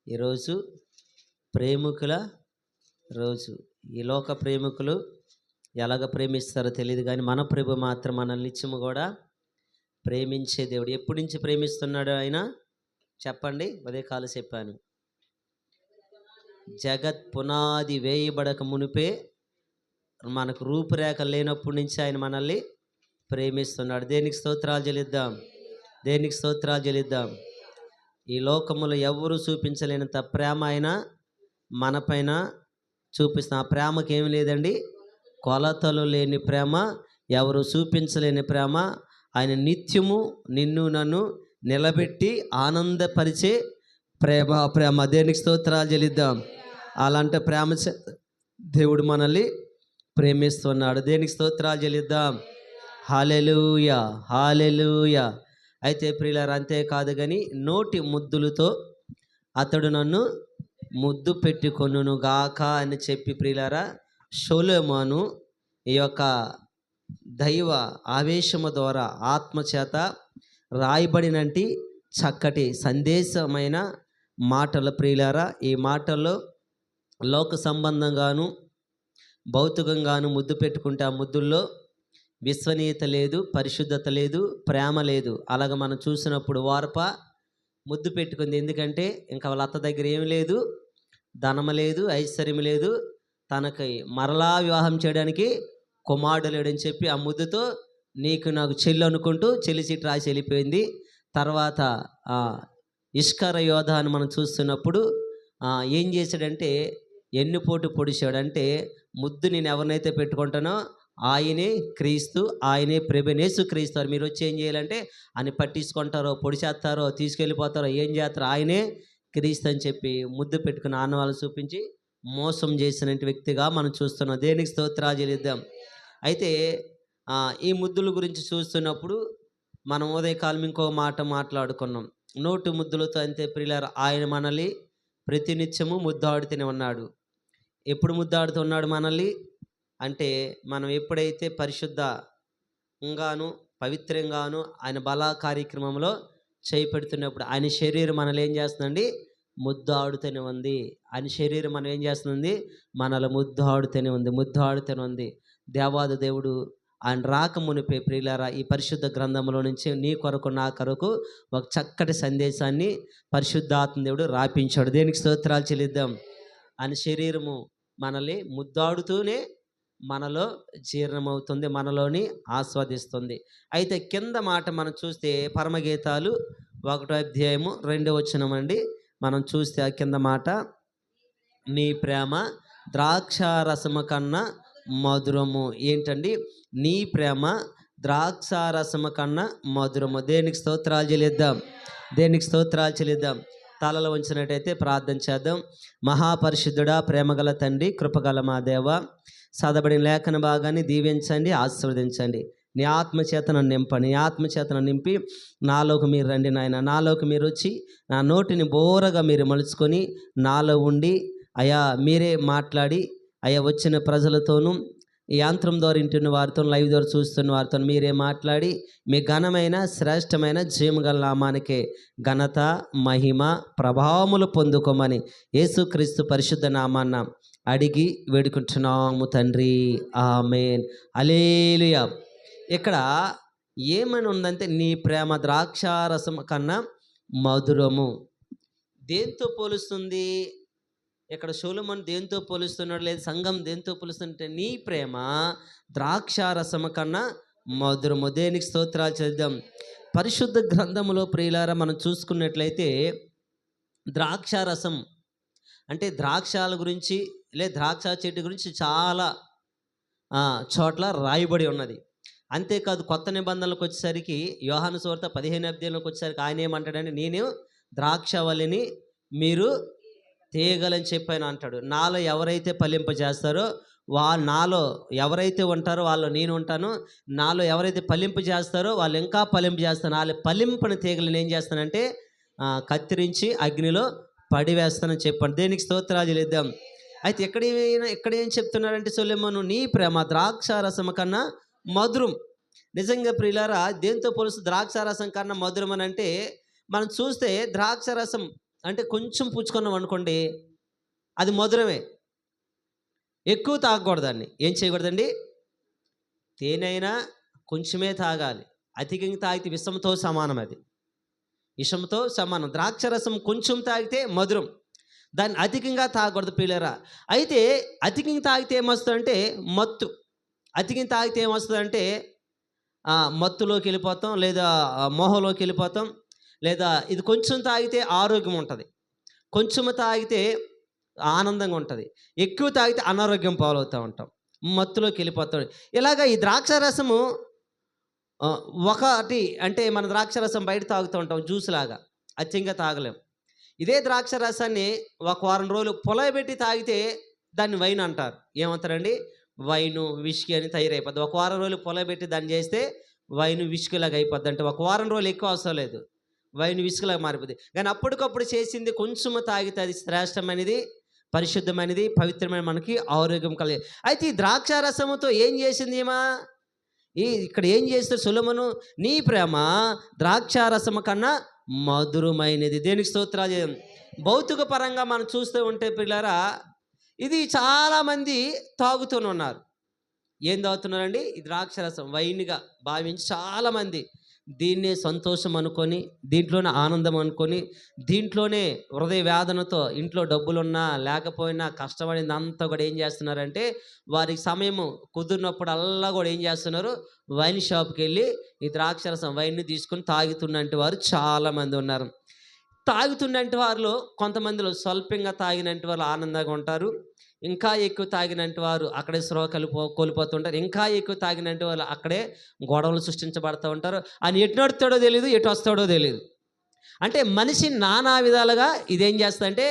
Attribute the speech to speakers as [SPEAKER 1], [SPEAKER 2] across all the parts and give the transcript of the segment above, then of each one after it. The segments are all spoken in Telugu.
[SPEAKER 1] ఈరోజు ప్రేమికుల రోజు. ఈ లోక ప్రేమికులు ఎలాగ ప్రేమిస్తారో తెలియదు, కానీ మన ప్రభు మాత్రం మనల్ని నిత్యము కూడా ప్రేమించే దేవుడు. ఎప్పటి నుంచి ప్రేమిస్తున్నాడు ఆయన చెప్పండి? ఉదయకాలం చెప్పాను, జగత్ పునాది వేయబడక మునిపే, మనకు రూపురేఖ లేనప్పటి నుంచి ఆయన మనల్ని ప్రేమిస్తున్నాడు. దేనికి స్తోత్రాలు చెల్లిద్దాం, దేనికి స్తోత్రాలు చెల్లిద్దాం. ఈ లోకములో ఎవరు చూపించలేనంత ప్రేమ ఆయన మనపైన చూపిస్తున్న. ఆ ప్రేమకి ఏమి లేదండి, కొలతలు లేని ప్రేమ, ఎవరు చూపించలేని ప్రేమ. ఆయన నిత్యము నిన్ను నన్ను నిలబెట్టి ఆనందపరిచే ప్రేమ. దేనికి స్తోత్రాలు చెల్లిద్దాం. అలాంటి ప్రేమ దేవుడు మనల్ని ప్రేమిస్తున్నాడు. దేనికి స్తోత్రాలు చెల్లిద్దాం. హల్లెలూయా, హల్లెలూయా. అయితే ప్రియులారా, అంతేకాదు కానీ నోటి ముద్దులతో అతడు నన్ను ముద్దు పెట్టుకొనును గాక అని చెప్పి ప్రియులారా, సొలొమోను ఈ యొక్క దైవ ఆవేశము ద్వారా ఆత్మచేత రాయబడినంటి చక్కటి సందేశమైన మాటలు ప్రియులారా. ఈ మాటల్లో లోక సంబంధంగాను భౌతికంగాను ముద్దు పెట్టుకుంటే ఆ ముద్దుల్లో విశ్వనీయత లేదు, పరిశుద్ధత లేదు, ప్రేమ లేదు. అలాగ మనం చూసినప్పుడు వార్ప ముద్దు పెట్టుకుంది. ఎందుకంటే ఇంకా వాళ్ళ అత్త దగ్గర ఏమి లేదు, ధనము లేదు, ఐశ్వర్యం లేదు, తనకి మరలా వివాహం చేయడానికి కుమారుడు లేడని చెప్పి ఆ ముద్దుతో నీకు నాకు చెల్లి అనుకుంటూ చెల్లి చీటి రాసి వెళ్ళిపోయింది. తర్వాత ఇష్కర యోధ అని మనం చూస్తున్నప్పుడు ఏం చేశాడంటే ఎన్నుపోటు పొడిచాడు. అంటే ముద్దు నేను ఎవరినైతే పెట్టుకుంటానో ఆయనే క్రీస్తు, ఆయనే ప్రభునేసు క్రీస్తు. మీరు వచ్చి ఏం చేయాలంటే అని పట్టించుకుంటారో, పొడిచేస్తారో, తీసుకెళ్ళిపోతారో, ఏం చేస్తారో, ఆయనే క్రీస్తు అని చెప్పి ముద్దు పెట్టుకుని ఆనవాళ్ళు చూపించి మోసం చేసిన వ్యక్తిగా మనం చూస్తున్నాం. దేనికి స్తోత్రాలు చెల్లిద్దాం. అయితే ఈ ముద్దుల గురించి చూస్తున్నప్పుడు మనం ఉదయకాలం ఇంకో మాట మాట్లాడుకున్నాం, నోటి ముద్దులతో. అంతే ప్రియులారా, ఆయన మనల్ని ప్రతినిత్యము ముద్దాడుతూనే ఉన్నాడు. ఎప్పుడు ముద్దాడుతున్నాడు మనల్ని అంటే, మనం ఎప్పుడైతే పరిశుద్ధంగాను పవిత్రంగాను ఆయన బల కార్యక్రమంలో చేపెడుతున్నప్పుడు ఆయన శరీరం మనల్ని ఏం చేస్తుందండి, ముద్దాడుతూనే ఉంది. ఆయన శరీరం మనం ఏం చేస్తుంది, మనల్ని ముద్దాడుతూనే ఉంది. దేవాది దేవుడు ఆయన రాక మునిపే ప్రియులారా, ఈ పరిశుద్ధ గ్రంథంలో నుంచి నీ కొరకు నా కొరకు ఒక చక్కటి సందేశాన్ని పరిశుద్ధాత్మ దేవుడు రాపించాడు. దేనికి స్తోత్రాలు చెల్లిద్దాం. ఆయన శరీరము మనల్ని ముద్దాడుతూనే మనలో జీర్ణమవుతుంది, మనలోని ఆస్వాదిస్తుంది. అయితే కింద మాట మనం చూస్తే పరమగీతాలు 1వ అధ్యాయము 2వ వచనం అండి. మనం చూస్తే ఆ కింద మాట, నీ ప్రేమ ద్రాక్షారసము కన్నా మధురము. ఏంటండి, నీ ప్రేమ ద్రాక్షారసము కన్నా మధురము. దేనికి స్తోత్రాలు చెల్లిద్దాం, దేనికి స్తోత్రాలు చెల్లిద్దాం. తలలో ఉంచినట్టయితే ప్రార్థన చేద్దాం. మహాపరిశుద్ధుడా, ప్రేమగల తండ్రి, కృపగల మా దేవ, చదవబడిన లేఖన భాగాన్ని దీవించండి, ఆశీర్వదించండి. నీ ఆత్మచేతను నింపండి, నీ ఆత్మచేతను నింపి నాలోకి మీరు రండి నాయన. నాలోకి మీరు వచ్చి నా నోటిని బోరగా మీరు మలుచుకొని నాలో ఉండి అయా మీరే మాట్లాడి, అయా వచ్చిన ప్రజలతోనూ ఈ యంత్రం ద్వారా వింటున్న వారితో, లైవ్ ద్వారా చూస్తున్న వారితో మీరే మాట్లాడి మీ ఘనమైన శ్రేష్టమైన జీవగల నామానికే ఘనత, మహిమ, ప్రభావములు పొందుకోమని యేసుక్రీస్తు పరిశుద్ధ నామాన్న అడిగి వేడుకుంటున్నాము తండ్రి, ఆమేన్. హల్లెలూయా. ఇక్కడ ఏమని ఉందంటే, నీ ప్రేమ ద్రాక్షారసం కన్నా మధురము. దేంతో పోలుస్తుంది ఇక్కడ సొలొమోను? దేంతో పోలుస్తున్నాడు, లేదు సంఘం దేంతో పోలుస్తుంటే, నీ ప్రేమ ద్రాక్షారసము కన్నా మధురము. దేనికి స్తోత్రాలు చేద్దాం. పరిశుద్ధ గ్రంథములో ప్రియులారా మనం చూసుకున్నట్లయితే ద్రాక్షారసం అంటే ద్రాక్షాల గురించి, లేదా ద్రాక్ష చెట్టు గురించి చాలా చోట్ల రాయబడి ఉన్నది. అంతేకాదు కొత్త నిబంధనలకు వచ్చేసరికి యోహాను సువార్త 15వ అధ్యాయంలోకి వచ్చేసరికి ఆయన ఏమంటాడంటే, నేను ద్రాక్షవల్లిని, మీరు తీయగలని చెప్పాను అంటాడు. నాలో ఎవరైతే ఫలింపజేస్తారో నాలో ఎవరైతే ఉంటారో వాళ్ళు నేను ఉంటాను, నాలో ఎవరైతే ఫలింపజేస్తారో వాళ్ళు ఇంకా ఫలింపజేస్తాను. వాళ్ళ ఫలింపని తీగలను ఏం చేస్తానంటే కత్తిరించి అగ్నిలో పడివేస్తానని చెప్పాను. దేనికి స్తోత్రాలు చెల్లిద్దాం. అయితే ఇక్కడ ఏం చెప్తున్నాడంటే సొలొమోను, నీ ప్రేమ ద్రాక్షారసం కన్నా మధురం. నిజంగా ప్రియులారా, దేంతో పోలుస్తూ ద్రాక్షారసం కన్నా మధురం అని అంటే, మనం చూస్తే ద్రాక్షారసం అంటే కొంచెం పుచ్చుకున్నాం అనుకోండి, అది మధురమే. ఎక్కువ తాగకూడదు. దాన్ని ఏం చేయకూడదండి? తేనె అయినా కొంచెమే తాగాలి. అధికంగా తాగితే విషంతో సమానం. అది విషంతో సమానం. ద్రాక్షరసం కొంచెం తాగితే మధురం, దాన్ని అధికంగా తాగకూడదు పిల్లరా. అయితే అధికంగా తాగితే ఏమొస్తుందంటే మత్తు. అధికంగా తాగితే ఏమొస్తుందంటే మత్తులోకి వెళ్ళిపోతాం, లేదా మోహంలోకి వెళ్ళిపోతాం. లేదా ఇది కొంచెం తాగితే ఆరోగ్యం ఉంటుంది, కొంచెం తాగితే ఆనందంగా ఉంటుంది, ఎక్కువ తాగితే అనారోగ్యం పాలవుతూ ఉంటాం, మత్తులోకి వెళ్ళిపోతాం. ఇలాగ ఈ ద్రాక్షారసము ఒకటి అంటే మన ద్రాక్షారసం బయట తాగుతూ ఉంటాం జ్యూస్ లాగా, అచ్చంగా తాగలేం. ఇదే ద్రాక్షారసాన్ని ఒక వారం రోజులు పొలబెట్టి తాగితే దాన్ని వైన్ అంటారు. ఏమంటారండి? వైను విస్కీ అని తయారైపోద్ది. ఒక వారం రోజులు పొలబెట్టి దాన్ని చేస్తే వైను విస్కీలాగా అయిపోద్ది. అంటే ఒక వారం రోజులు ఎక్కువ అవసరం లేదు, వైన్ విస్కీలాగా మారిపోద్ది. కానీ అప్పటికప్పుడు చేసింది కొంచెము తాగితే అది శ్రేష్టమైనది, పరిశుద్ధమైనది, పవిత్రమైన, మనకి ఆరోగ్యం కలిగి. అయితే ఈ ద్రాక్షారసముతో ఏం చేసింది ఇక్కడ ఏం చేస్తారు సొలొమోను? నీ ప్రేమ ద్రాక్షారసము కన్నా మధురమైనది. దేనికి స్తోత్రాలు. భౌతిక పరంగా మనం చూస్తూ ఉంటే పిల్లరా, ఇది చాలామంది తాగుతూనే ఉన్నారు. ఏం తాగుతున్నారండి? ఈ ద్రాక్షరసం వైన్గా భావించి చాలామంది దీన్నే సంతోషం అనుకొని, దీంట్లోనే ఆనందం అనుకొని, దీంట్లోనే హృదయ వేదనతో ఇంట్లో డబ్బులున్నా లేకపోయినా కష్టపడింది అంతా కూడా ఏం చేస్తున్నారంటే, వారికి సమయము కుదిరినప్పుడల్లా కూడా ఏం చేస్తున్నారు? వైన్ షాప్కి వెళ్ళి ఈ ద్రాక్షరసం వైన్ని తీసుకొని తాగుతున్నట్టు వారు చాలామంది ఉన్నారు. తాగుతున్నట్టు వారిలో కొంతమందిలో స్వల్పంగా తాగినట్టు వాళ్ళు ఆనందంగా ఉంటారు, ఇంకా ఎక్కువ తాగినట్టు వారు అక్కడే స్రోహ కోల్పోతుంటారు, ఇంకా ఎక్కువ తాగినట్టు వాళ్ళు అక్కడే గొడవలు సృష్టించబడుతూ ఉంటారు. ఆయన ఎటు నడుస్తాడో తెలియదు, ఎటు వస్తాడో తెలియదు. అంటే మనిషి నానా విధాలుగా ఇదేం చేస్తుందంటే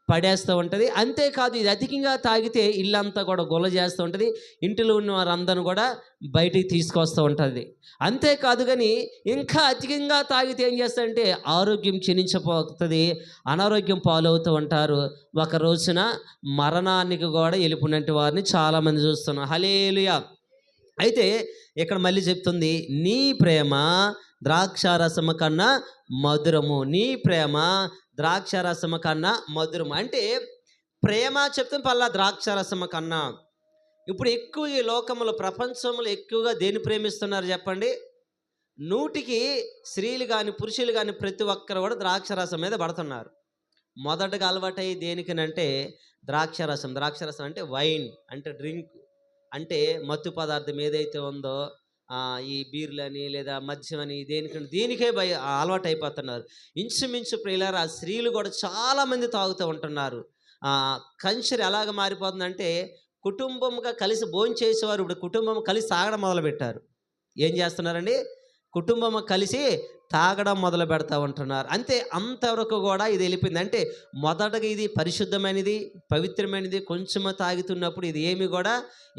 [SPEAKER 1] పడేస్తూ ఉంటుంది. అంతేకాదు, ఇది అధికంగా తాగితే ఇల్లంతా కూడా గొల్ల చేస్తూ ఉంటుంది, ఇంటిలో ఉన్న వారందరూ కూడా బయటికి తీసుకొస్తూ ఉంటుంది. అంతేకాదు కానీ ఇంకా అధికంగా తాగితే ఏం చేస్తుందంటే ఆరోగ్యం క్షీణించిపోతుంది, అనారోగ్యం పాలవుతూ ఉంటారు. ఒక రోజున మరణానికి కూడా వెళ్ళిపోయినట్టు వారిని చాలామంది చూస్తున్నాం. హల్లెలూయా. అయితే ఇక్కడ మళ్ళీ చెప్తుంది, నీ ప్రేమ ద్రాక్షారసము కన్నా మధురము. నీ ప్రేమ ద్రాక్షారసము కన్నా మధురము. అంటే ప్రేమ చెప్తుంది పల్లా ద్రాక్షారసము కన్నా. ఇప్పుడు ఎక్కువ ఈ లోకంలో, ప్రపంచంలో ఎక్కువగా దేన్ని ప్రేమిస్తున్నారు చెప్పండి? 100కి స్త్రీలు కానీ పురుషులు కానీ ప్రతి ఒక్కరు కూడా ద్రాక్షారసం మీద పడుతున్నారు. మొదటగా అలవాటై దేనికనంటే ద్రాక్షారసం. ద్రాక్షారసం అంటే వైన్, అంటే డ్రింక్, అంటే మత్తు పదార్థం ఏదైతే ఉందో ఈ బీర్లని లేదా మద్యం అని దీనికే అలవాటు అయిపోతున్నారు. ఇంచుమించు ప్రియులారా, ఆ స్త్రీలు కూడా చాలామంది తాగుతూ ఉంటున్నారు. కల్చర్ ఎలాగ మారిపోతుందంటే, కుటుంబంగా కలిసి భోజనం చేసేవారు ఇప్పుడు కుటుంబం కలిసి తాగడం మొదలుపెట్టారు. ఏం చేస్తున్నారండి? కుటుంబం కలిసి తాగడం మొదలు పెడతా ఉంటున్నారు. అంతే, అంతవరకు కూడా ఇది వెళ్ళిపోయింది. అంటే మొదటగా ఇది పరిశుద్ధమైనది, పవిత్రమైనది. కొంచెం తాగుతున్నప్పుడు ఇది ఏమి కూడా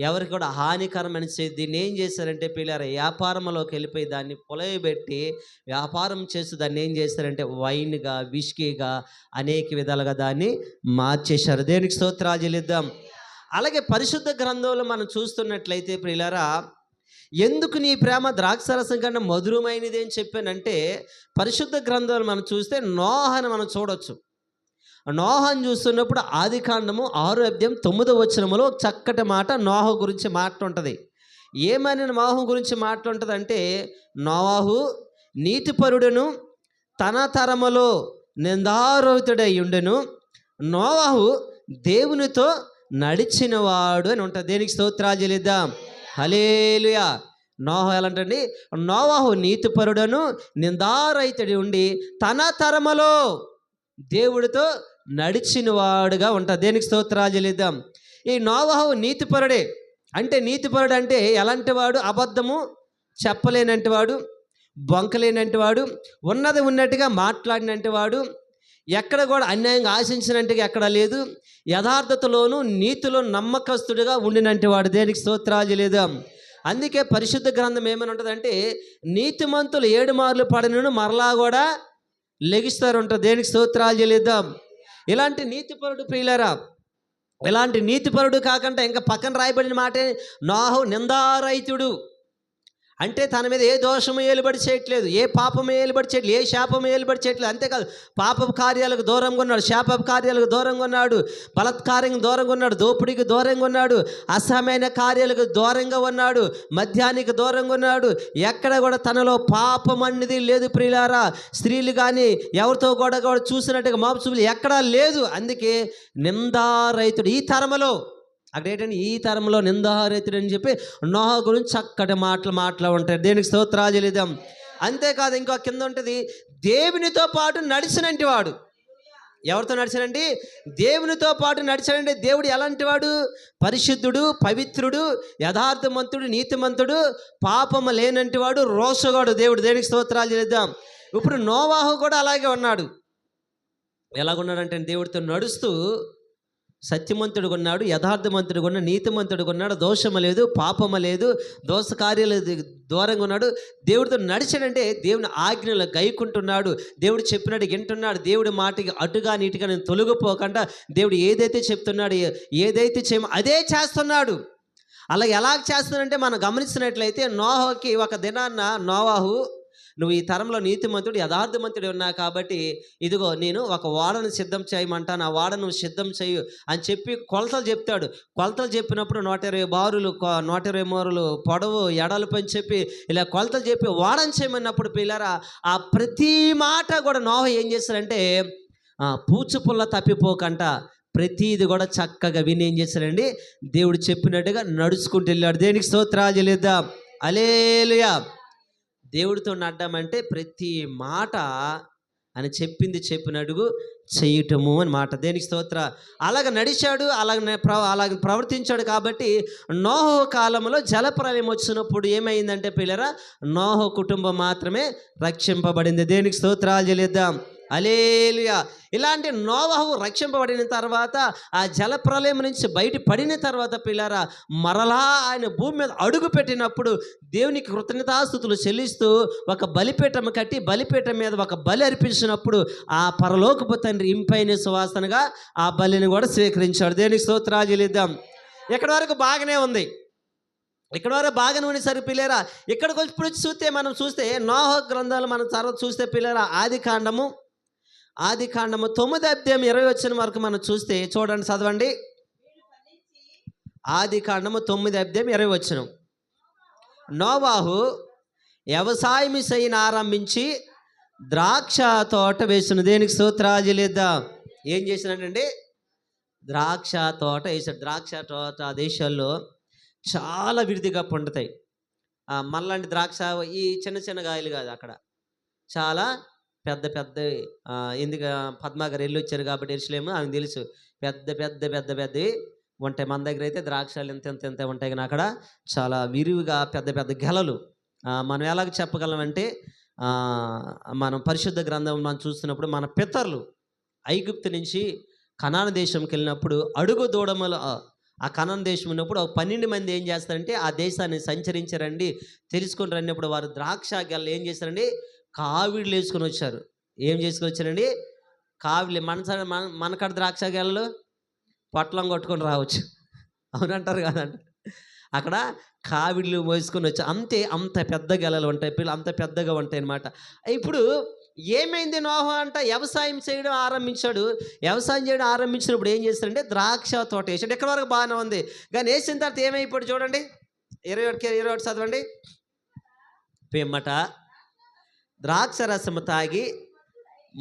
[SPEAKER 1] ఎవరికి కూడా హానికరమైన దీన్ని ఏం చేశారంటే పిల్లలు వ్యాపారంలోకి వెళ్ళిపోయి దాన్ని పొలయబెట్టి వ్యాపారం చేస్తూ దాన్ని ఏం చేశారంటే వైన్గా, విస్కీగా అనేక విధాలుగా దాన్ని మార్చేశారు. దేనికి స్తోత్రాలు చెల్లిద్దాం. అలాగే పరిశుద్ధ గ్రంథంలో మనం చూస్తున్నట్లయితే ప్రియులారా, ఎందుకు నీ ప్రేమ ద్రాక్షారసం కన్నా మధురమైనది అని చెప్పానంటే, పరిశుద్ధ గ్రంథాలు మనం చూస్తే నోహను మనం చూడొచ్చు. నోహను చూస్తున్నప్పుడు ఆదికాండము 6:9 చక్కటి మాట నోహ గురించి మాట్లాడుతుంది. ఏమని నోహ గురించి మాట్లాడుతుందంటే, నోవాహు నీతిపరుడును తన తరములో నిందారోహితుడై ఉండెను, నోవాహు దేవునితో నడిచినవాడు అని ఉంటుంది. దేనికి స్తోత్రాలు చెల్లిద్దాం. హల్లెలూయా. నోహ ఎలాంటండి? నోవాహు నీతిపరుడను నిందారహితుడి ఉండి తన తరములో దేవుడితో నడిచిన వాడుగా ఉంటాడు. దేనికి స్తోత్రాలు చెల్లిద్దాం. ఈ నోవాహు నీతిపరుడే. అంటే నీతిపరుడు అంటే ఎలాంటి వాడు? అబద్ధము చెప్పలేనంటి వాడు, బొంకలేనంటి వాడు, ఉన్నది ఉన్నట్టుగా మాట్లాడినంటి వాడు, ఎక్కడ కూడా అన్యాయంగా ఆశించినట్టుగా ఎక్కడ లేదు, యథార్థతలోను నీతిలో నమ్మకస్తుడిగా ఉండినంటి వాడు. దేనికి స్తోత్రాలు చెల్లిద్దాం. అందుకే పరిశుద్ధ గ్రంథం ఏమని ఉంటుందంటే, నీతిమంతులు 7 మార్లు పడినను మరలా కూడా లెగిస్తారు ఉంటుంది. దేనికి స్తోత్రాలు చెల్లిద్దాం. ఇలాంటి నీతిపరుడు ప్రియులారా, ఇలాంటి నీతిపరుడు కాకుండా ఇంకా పక్కన రాయబడిన మాటే నోహు నిందారహితుడు. అంటే తన మీద ఏ దోషము ఏలుబడి చేయట్లేదు, ఏ పాపము ఏలుబడి చేయట్లేదు, ఏ శాపము ఏలుబడి చేయట్లేదు. అంతేకాదు, పాపపు కార్యాలకు దూరంగా ఉన్నాడు, శాపపు కార్యాలకు దూరంగా ఉన్నాడు, బలత్కారంగా దూరంగా ఉన్నాడు, దోపిడీకి దూరంగా ఉన్నాడు, అసహ్యమైన కార్యాలకు దూరంగా ఉన్నాడు, మద్యానికి దూరంగా ఉన్నాడు. ఎక్కడ కూడా తనలో పాపం అనేది లేదు ప్రియులారా. స్త్రీలు కానీ ఎవరితో కూడా చూసినట్టుగా మాంసములు ఎక్కడా లేదు. అందుకే నిందారహితుడు ఈ తరములో. అక్కడ ఏంటంటే ఈ తరంలో నిందారహితుడు అని చెప్పి నోహ గురించి చక్కటి మాటలు ఉంటాయి. దేనికి స్తోత్రాలు చెల్లిద్దాం. అంతేకాదు, ఇంకో కింద ఉంటుంది, దేవునితో పాటు నడిచినంటి వాడు. ఎవరితో నడిచానండి? దేవునితో పాటు నడిచాడంటే దేవుడు ఎలాంటి వాడు? పరిశుద్ధుడు, పవిత్రుడు, యథార్థమంతుడు, నీతిమంతుడు, పాపము లేనంటి వాడు, రోషగాడు దేవుడు. దేనికి స్తోత్రాలు చెల్లిద్దాం. ఇప్పుడు నోవాహు కూడా అలాగే ఉన్నాడు. ఎలాగున్నాడంటే దేవుడితో నడుస్తూ సత్యమంతుడుగా ఉన్నాడు, యథార్థమంతుడుగా ఉన్నాడు, నీతిమంతుడుగా ఉన్నాడు, దోషము లేదు, పాపము లేదు, దోష కార్యాలు దూరంగా ఉన్నాడు. దేవుడితో నడిచాడంటే దేవుని ఆజ్ఞలు గైకుంటున్నాడు, దేవుడు చెప్పినట్టు వింటున్నాడు, దేవుడి మాటకి అటుగా నీటిగా నేను తొలగిపోకుండా దేవుడు ఏదైతే చెప్తున్నాడు, ఏదైతే అదే చేస్తున్నాడు. అలా ఎలా చేస్తున్నాడంటే మనం గమనిస్తున్నట్లయితే నోహకి ఒక దినాన్న నోవాహు, నువ్వు ఈ తరంలో నీతిమంతుడు, యథార్థమంతుడు ఉన్నావు కాబట్టి ఇదిగో నేను ఒక ఓడను సిద్ధం చేయమంటాను, ఆ ఓడను నువ్వు సిద్ధం చేయు అని చెప్పి కొలతలు చెప్తాడు. కొలతలు చెప్పినప్పుడు 120 బారులు, 120 మూరలు పొడవు, ఎడలు అని చెప్పి ఇలా కొలతలు చెప్పి ఓడను చేయమన్నప్పుడు పిల్లరా, ఆ ప్రతి మాట కూడా నోహ ఏం చేస్తారంటే పూచుపుల్ల తప్పిపోకంట ప్రతిది కూడా చక్కగా విని ఏం చేశారండి, దేవుడు చెప్పినట్టుగా నడుచుకుంటూ వెళ్ళాడు. దేనికి స్తోత్రాలు చెల్లిద్దాం. హల్లెలూయా. దేవుడితో నడ్డామంటే ప్రతి మాట అని చెప్పింది చెప్పినట్టుగా చేయటము అని మాట. దేనికి స్తోత్ర. అలాగ నడిచాడు, అలాగ ప్రవర్తించాడు. కాబట్టి నోహు కాలంలో జలప్రలయం వచ్చినప్పుడు ఏమైందంటే పిల్లరా, నోహు కుటుంబం మాత్రమే రక్షింపబడింది. దేనికి స్తోత్రాలు చెల్లిద్దాం. హల్లెలూయా. ఇలాంటి నోవహు రక్షింపబడిన తర్వాత, ఆ జలప్రలయం నుంచి బయట పడిన తర్వాత పిల్లరా, మరలా ఆయన భూమి మీద అడుగు పెట్టినప్పుడు దేవునికి కృతజ్ఞతాస్తుతులు చెల్లిస్తూ ఒక బలిపీఠం కట్టి బలిపీఠం మీద ఒక బలి అర్పించినప్పుడు ఆ పరలోకపు తండ్రి ఇంపైన సువాసనగా ఆ బలిని కూడా స్వీకరించాడు. దేనికి స్తోత్రాలు చెల్లిద్దాం. ఎక్కడి వరకు బాగానే ఉంది, ఇక్కడ వరకు బాగానే ఉండేసరికి పిల్లరా, ఇక్కడికి ఇప్పుడు చూస్తే మనం చూస్తే నోహ గ్రంథాలు మనం తర్వాత చూస్తే పిల్లరా, ఆది కాండము 9వ అధ్యాయం 20 వచ్చిన వరకు మనం చూస్తే చూడండి, చదవండి. ఆది కాండము 9వ అధ్యాయం 20 వచ్చిన. నోవాహు వ్యవసాయం చేయని ఆరంభించి ద్రాక్ష తోట వేసిన. దేనికి స్తోత్రాలు చెల్లిద్దాం. ఏం చేసినట్టండి? ద్రాక్ష తోట వేసాడు. ద్రాక్ష తోట ఆ దేశాల్లో చాలా విడిదిగా పండుతాయి. మళ్ళంటి ద్రాక్ష ఈ చిన్న చిన్న గాయలు కాదు, అక్కడ చాలా పెద్ద పెద్ద. ఎందుకు పద్మాగారు వెళ్ళి వచ్చారు కాబట్టి ఎరుసలేము ఆమెకు తెలుసు, పెద్ద పెద్ద పెద్ద పెద్దవి ఉంటాయి. మన దగ్గర అయితే ద్రాక్షాలు ఇంత ఉంటాయి, కానీ అక్కడ చాలా విరివిగా పెద్ద పెద్ద గెలలు. మనం ఎలాగ చెప్పగలమంటే, మనం పరిశుద్ధ గ్రంథం మనం చూస్తున్నప్పుడు మన పితరులు ఐగుప్తు నుంచి కనాను దేశంకి వెళ్ళినప్పుడు అడుగు దూడములు ఆ కనాను దేశం ఉన్నప్పుడు 12 మంది ఏం చేస్తారంటే ఆ దేశాన్ని సంచరించారండి, తెలుసుకొని రండినప్పుడు వారు ద్రాక్ష గెలలు ఏం చేశారండి, కావిళ్ళు వేసుకొని వచ్చారు. ఏం చేసుకొని వచ్చారండి? కావిళ్ళు. మనకాడ ద్రాక్ష గెలలు పొట్లం కొట్టుకొని రావచ్చు, అవునంటారు కదంట. అక్కడ కావిళ్ళు వేసుకొని వచ్చి అంత పెద్ద గెలలు ఉంటాయి, పిల్లలు అంత పెద్దగా ఉంటాయి అన్నమాట. ఇప్పుడు ఏమైంది? నోహ అంట వ్యవసాయం చేయడం ఆరంభించాడు. వ్యవసాయం చేయడం ఆరంభించినప్పుడు ఏం చేస్తాడంటే ద్రాక్ష తోట వేసాడు. ఎక్కడి వరకు బాగానే ఉంది, కానీ వేసిన తర్వాత ఏమైపోయాడు చూడండి. 21 చదవండి. పిమ్మట ద్రాక్ష రసము తాగి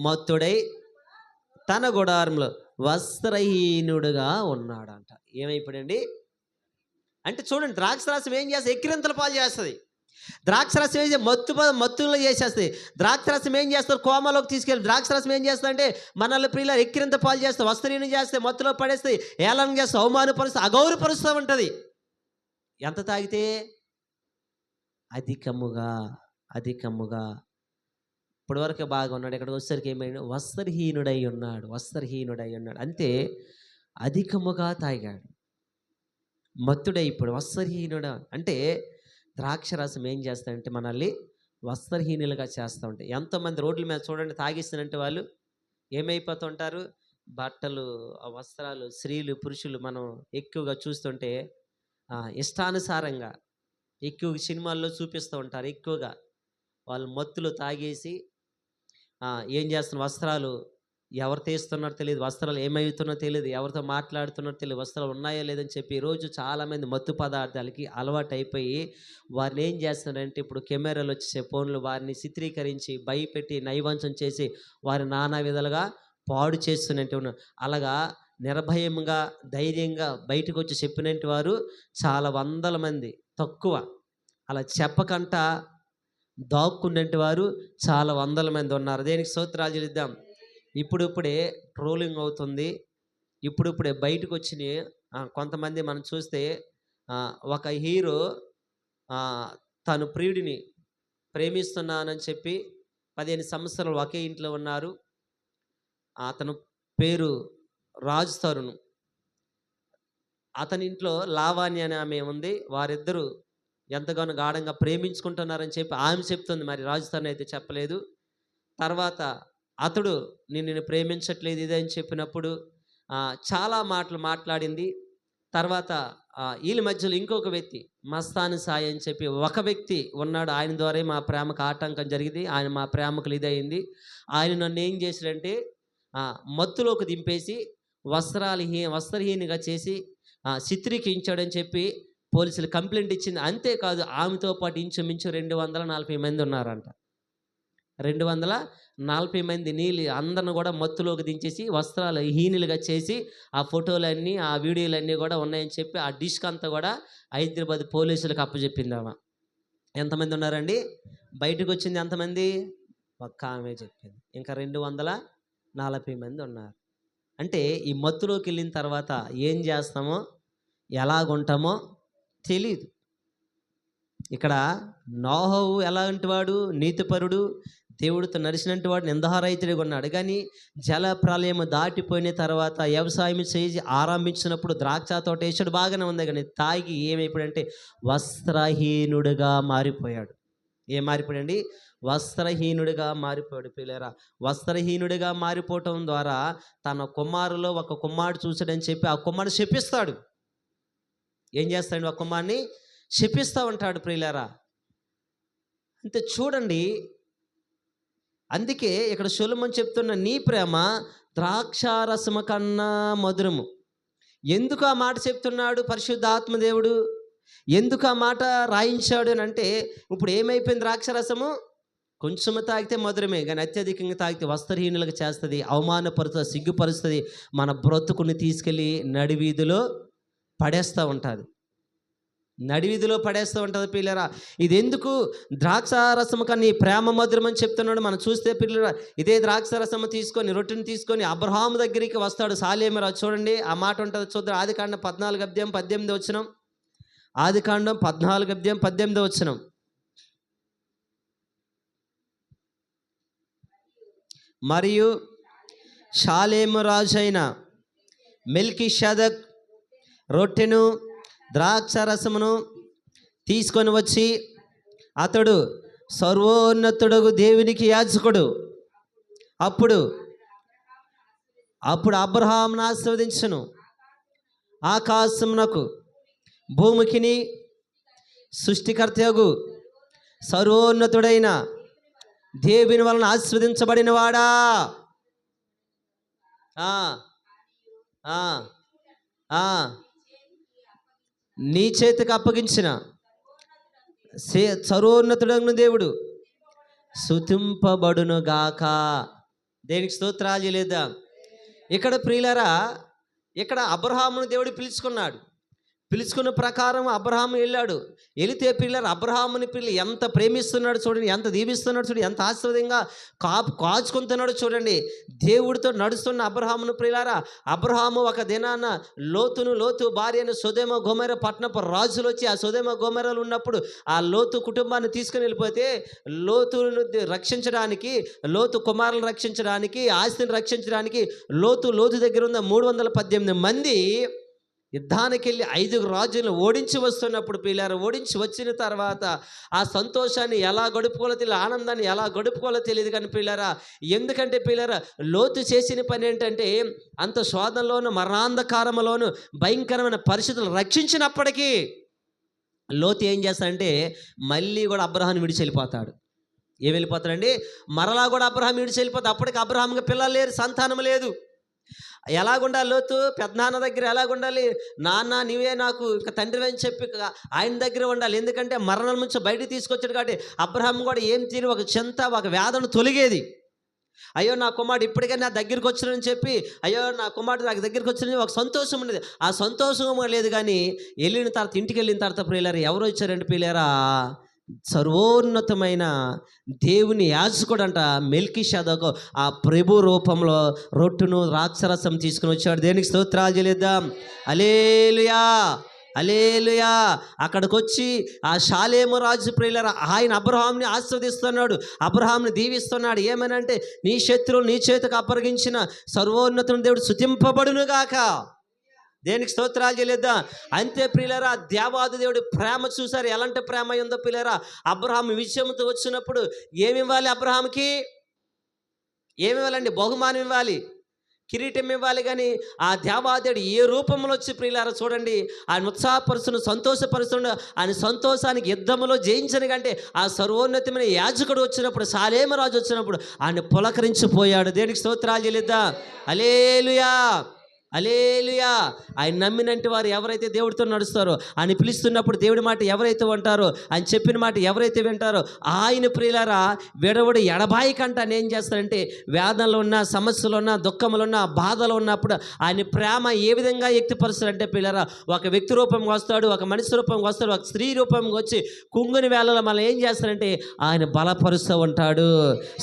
[SPEAKER 1] మత్తుడై తన గుడారంలో వస్త్రహీనుడుగా ఉన్నాడంట. ఏమైపోయాడండి అంటే చూడండి, ద్రాక్షరసం ఏం చేస్తుంది? ఎక్కిరింతల పాలు చేస్తుంది. ద్రాక్షరసం ఏం మత్తులో చేసేస్తుంది. ద్రాక్షరసం ఏం చేస్తారు? కోమలోకి తీసుకెళ్ళి. ద్రాక్షరసం ఏం చేస్తుంది అంటే మనల్ని ప్రియుల ఎక్కిరింత పాలు చేస్తుంది, వస్త్రహీనం చేస్తే, మత్తులో పడేస్తుంది, ఏళనం చేస్తే, అవమానపరుస్తుంది, అగౌరవపరుస్తూ ఉంటుంది. ఎంత తాగితే? అధికముగా. ఇప్పటివరకు బాగా ఉన్నాడు, ఇక్కడికి వచ్చేసరికి ఏమైనా వస్త్రహీనుడై ఉన్నాడు. అంతే అధికముగా తాగాడు, మత్తుడై ఇప్పుడు వస్త్రహీనుడు. అంటే ద్రాక్షరసం ఏం చేస్తాడంటే మనల్ని వస్త్రహీనులుగా చేస్తూ ఉంటాయి. ఎంతోమంది రోడ్ల మీద చూడండి తాగిస్తున్నట్టు వాళ్ళు ఏమైపోతుంటారు, బట్టలు, వస్త్రాలు, స్త్రీలు, పురుషులు మనం ఎక్కువగా చూస్తుంటే ఇష్టానుసారంగా ఎక్కువ సినిమాల్లో చూపిస్తూ ఉంటారు. ఎక్కువగా వాళ్ళు మత్తులో తాగేసి ఏం చేస్తున్న వస్త్రాలు ఎవరు తీస్తున్నారో తెలియదు, వస్త్రాలు ఏమవుతున్నో తెలియదు, ఎవరితో మాట్లాడుతున్నారో తెలియదు, వస్త్రాలు ఉన్నాయో లేదని చెప్పి ఈరోజు చాలామంది మత్తు పదార్థాలకి అలవాటు అయిపోయి వారిని ఏం చేస్తున్నారంటే ఇప్పుడు కెమెరాలు వచ్చే ఫోన్లు వారిని చిత్రీకరించి భయపెట్టి నైవంచం చేసి వారి నానా విధాలుగా పాడు చేస్తున్నట్టు ఉన్నారు. అలాగా నిర్భయంగా ధైర్యంగా బయటకు వచ్చి చెప్పినట్టు వారు చాలా వందల మంది తక్కువ. అలా చెప్పకంట దాక్కున్నట్టు వారు చాలా వందల మంది ఉన్నారు. దేనికి స్తోత్రాలు చెల్లిద్దాం. ఇప్పుడిప్పుడే ట్రోలింగ్ అవుతుంది. ఇప్పుడిప్పుడే బయటకు వచ్చినాయి. కొంతమంది మనం చూస్తే ఒక హీరో తను ప్రియుడిని ప్రేమిస్తున్నానని చెప్పి 15 సంవత్సరాలు ఒకే ఇంట్లో ఉన్నారు. అతను పేరు రాజ్ తరుణ్. అతని ఇంట్లో లావణ్య అనే ఆమె ఉంది. వారిద్దరూ ఎంతగానో గాఢంగా ప్రేమించుకుంటున్నారని చెప్పి ఆమె చెప్తుంది. మరి రాజ్ తరుణ్ అయితే చెప్పలేదు. తర్వాత అతడు నిన్ను ప్రేమించట్లేదు ఇది అని చెప్పినప్పుడు చాలా మాటలు మాట్లాడింది. తర్వాత వీళ్ళ మధ్యలో ఇంకొక వ్యక్తి మస్తాన్ సాయి అని చెప్పి ఒక వ్యక్తి ఉన్నాడు. ఆయన ద్వారా మా ప్రేమకు ఆటంకం జరిగింది. ఆయన మా ప్రేమకు ఇదయింది. ఆయన నన్ను ఏం చేశాడంటే మత్తులోకి దింపేసి వస్త్రహీనిగా చేసి చిత్రీకరించాడని చెప్పి పోలీసులు కంప్లైంట్ ఇచ్చింది. అంతేకాదు ఆమెతో పాటు ఇంచుమించు 240 మంది ఉన్నారంట. 240 మంది నీళ్ళు అందరిని కూడా మత్తులోకి దించేసి వస్త్రాలు హీనులుగా చేసి ఆ ఫోటోలన్నీ ఆ వీడియోలన్నీ కూడా ఉన్నాయని చెప్పి ఆ డిస్క్ అంతా కూడా హైదరాబాద్ పోలీసులకు అప్పచెప్పింది ఆమె. ఎంతమంది ఉన్నారండి? బయటకు వచ్చింది ఎంతమంది? ఒక్క ఆమె చెప్పింది. ఇంకా 240 మంది ఉన్నారు. అంటే ఈ మత్తులోకి వెళ్ళిన తర్వాత ఏం చేస్తామో ఎలాగుంటామో తెలీదు. ఇక్కడ నోహవు ఎలాంటి వాడు? నీతిపరుడు, దేవుడితో నడిచినట్టు వాడు, నిందారహితుడిగా ఉన్నాడు. కానీ జల ప్రళయం దాటిపోయిన తర్వాత వ్యవసాయం చేసి ఆరంభించినప్పుడు ద్రాక్ష తోట వేసాడు, బాగానే ఉంది. కానీ తాగి ఏమైపోయాడంటే వస్త్రహీనుడిగా మారిపోయాడు. ఏం మారిపోయాడండి? వస్త్రహీనుడిగా మారిపోయాడు. పిల్లరా, వస్త్రహీనుడిగా మారిపోవటం ద్వారా తన కుమారులో ఒక కుమారుడు చూసాడని చెప్పి ఆ కుమారుడు శపిస్తాడు. ఏం చేస్తాడు? ఒక కుమారుని శపిస్తూ ఉంటాడు. ప్రియులారా, అంతే చూడండి. అందుకే ఇక్కడ సొలొమోను చెప్తున్న నీ ప్రేమ ద్రాక్షారసము కన్నా మధురము. ఎందుకు ఆ మాట చెప్తున్నాడు పరిశుద్ధాత్మదేవుడు? ఎందుకు ఆ మాట రాయించాడు అని అంటే, ఇప్పుడు ఏమైపోయింది? ద్రాక్షారసము కొంచెం తాగితే మధురమే, కానీ అత్యధికంగా తాగితే వస్త్రహీనులుగా చేస్తుంది, అవమానపరుస్తుంది, సిగ్గుపరుస్తుంది, మన బ్రతుకుని తీసుకెళ్ళి నడివీధిలో పడేస్తూ ఉంటుంది. నడివీధిలో పడేస్తూ ఉంటుంది. పిల్లరా, ఇది ఎందుకు? ద్రాక్షారసము కన్నా ఈ ప్రేమ మధురం అని చెప్తున్నాడు. మనం చూస్తే పిల్లరా, ఇదే ద్రాక్షారసము తీసుకొని రొట్టెని తీసుకొని అబ్రహాము దగ్గరికి వస్తాడు సాలేమరాజు. చూడండి ఆ మాట ఉంటుంది, చూద్దాం. ఆదికాండం 14:18. ఆదికాండం 14:18. మరియు షాలేము రాజు అయిన మెల్కీషెదెక్ రొట్టెను ద్రాక్షారసమును తీసుకొని వచ్చి, అతడు సర్వోన్నతుడగు దేవునికి యాజకుడు. అప్పుడు అబ్రహామును ఆశీర్వదించును. ఆకాశమునకు భూమికిని సృష్టికర్తయగు సర్వోన్నతుడైన దేవుని వలన ఆశీర్వదించబడిన వాడా, నీ చేతికి అప్పగించిన సర్వోన్నతుడైన దేవుడు స్తుతింపబడును గాక. దేనికి స్తోత్రాలు లేదా? ఇక్కడ ప్రియులారా, ఇక్కడ అబ్రహామును దేవుడు పిలుచుకున్నాడు. పిలుచుకున్న ప్రకారం అబ్రహాము వెళ్ళాడు. వెళితే పిల్లలు అబ్రహాముని పిల్లలు ఎంత ప్రేమిస్తున్నాడు చూడండి, ఎంత దీవిస్తున్నాడు చూడండి, ఎంత ఆశ్చర్యంగా కాచుకుంటున్నాడు చూడండి. దేవుడితో నడుస్తున్న అబ్రహామును ప్రియులారా, అబ్రహాము ఒక దినాన లోతు భార్యను సొదొమ గొమొర్రా పట్టణపు రాజులు వచ్చి ఆ సొదొమ గొమొర్రాలో ఉన్నప్పుడు ఆ లోతు కుటుంబాన్ని తీసుకుని వెళ్ళిపోతే, లోతును రక్షించడానికి, లోతు కుమారులను రక్షించడానికి, ఆస్తిని రక్షించడానికి లోతు దగ్గర ఉన్న 318 మంది యుద్ధానికి వెళ్ళి 5 రాజులను ఓడించి వస్తున్నప్పుడు పిల్లారు, ఓడించి వచ్చిన తర్వాత ఆ సంతోషాన్ని ఎలా గడుపుకోవాలో తెలియదు, ఆనందాన్ని ఎలా గడుపుకోవాలో తెలియదు. కానీ పిల్లారా, ఎందుకంటే పిల్లారా, లోతు చేసిన పని ఏంటంటే అంత శోధనలోను మరణాంధకారంలోను భయంకరమైన పరిస్థితులు రక్షించినప్పటికీ లోతు ఏం చేస్తాడంటే మళ్ళీ కూడా అబ్రహాముని విడిచి వెళ్ళిపోతాడు. ఏం వెళ్ళిపోతాడండి? మరలా కూడా అబ్రహాం విడిచి వెళ్ళిపోతాడు. అప్పటికి అబ్రహాంకి పిల్లలు లేరు, సంతానం లేదు. ఎలాగుండాలి లోతు? పెద్దనాన్న దగ్గర ఎలాగుండాలి? నాన్న నీవే నాకు ఇక తండ్రి అని చెప్పి ఆయన దగ్గర ఉండాలి. ఎందుకంటే మరణం నుంచి బయటికి తీసుకొచ్చాడు కాబట్టి అబ్రహాం కూడా ఏం తీరి ఒక చింత, ఒక వేదన తొలిగేది. అయ్యో నా కుమారుడు ఇప్పటికైనా నా దగ్గరికి వచ్చానని చెప్పి, అయ్యో నా కుమారుడు నాకు దగ్గరికి వచ్చినని ఒక సంతోషం ఉండేది. ఆ సంతోషం లేదు. కానీ వెళ్ళిన తర్వాత, ఇంటికి వెళ్ళిన తర్వాత ప్రియులారా ఎవరు వచ్చారంటే ప్రియులారా, సర్వోన్నతమైన దేవుని యాజకుడంట మెల్కీషెదకు ఆ ప్రభు రూపంలో రొట్టును ద్రాక్షరసం తీసుకుని వచ్చాడు. దేనికి స్తోత్రాలు చెల్లిద్దాం. హల్లెలూయా, హల్లెలూయా. అక్కడికి వచ్చి ఆ షాలేము రాజు ప్రియులారా ఆయన అబ్రహాంని ఆశీర్వదిస్తున్నాడు, అబ్రహాంని దీవిస్తున్నాడు. ఏమనంటే నీ శత్రువులు నీ చేతికి అప్పగించిన సర్వోన్నతుని దేవుడు స్తుతింపబడును గాక. దేనికి స్తోత్రాలు చెల్లిద్దాం. అంతే ప్రియులారా, దేవాది దేవుడి ప్రేమ చూసారు, ఎలాంటి ప్రేమ ఉందో ప్రియులారా. అబ్రహాం విషయంతో వచ్చినప్పుడు ఏమి ఇవ్వాలి? అబ్రహాంకి ఏమి ఇవ్వాలండి? బహుమానం ఇవ్వాలి, కిరీటం ఇవ్వాలి. కానీ ఆ దేవాదేవుడు ఏ రూపంలో వచ్చి ప్రియులారా చూడండి, ఆయన ఉత్సాహపరుస్తున్న, సంతోషపరుస్తున్న, ఆయన సంతోషానికి యుద్ధంలో జయించని కంటే ఆ సర్వోన్నతమైన యాజకుడు వచ్చినప్పుడు, షాలేము రాజు వచ్చినప్పుడు ఆయన పులకరించిపోయాడు. దేనికి స్తోత్రాలు చెల్లిద్దాం. హల్లెలూయా, హల్లెలూయా. ఆయన నమ్మినంటి వారు ఎవరైతే దేవుడితో నడుస్తారో, ఆయన పిలుస్తున్నప్పుడు దేవుడి మాట ఎవరైతే వింటారో, ఆయన చెప్పిన మాట ఎవరైతే వింటారో, ఆయన ప్రియులారా విడవడు ఎడబాయి కంట ఆయన ఏం చేస్తారంటే వేదనలు ఉన్నా, సమస్యలు ఉన్నా, దుఃఖములు ఉన్నా, బాధలు ఉన్నప్పుడు ఆయన ప్రేమ ఏ విధంగా వ్యక్తపరుస్తారంటే ప్రియులారా, ఒక వ్యక్తి రూపంగా వస్తాడు, ఒక మనిషి రూపంగా వస్తాడు, ఒక స్త్రీ రూపంగా వచ్చి కుంగుని వేళలో మనం ఏం చేస్తారంటే ఆయన బలపరుస్తూ ఉంటాడు,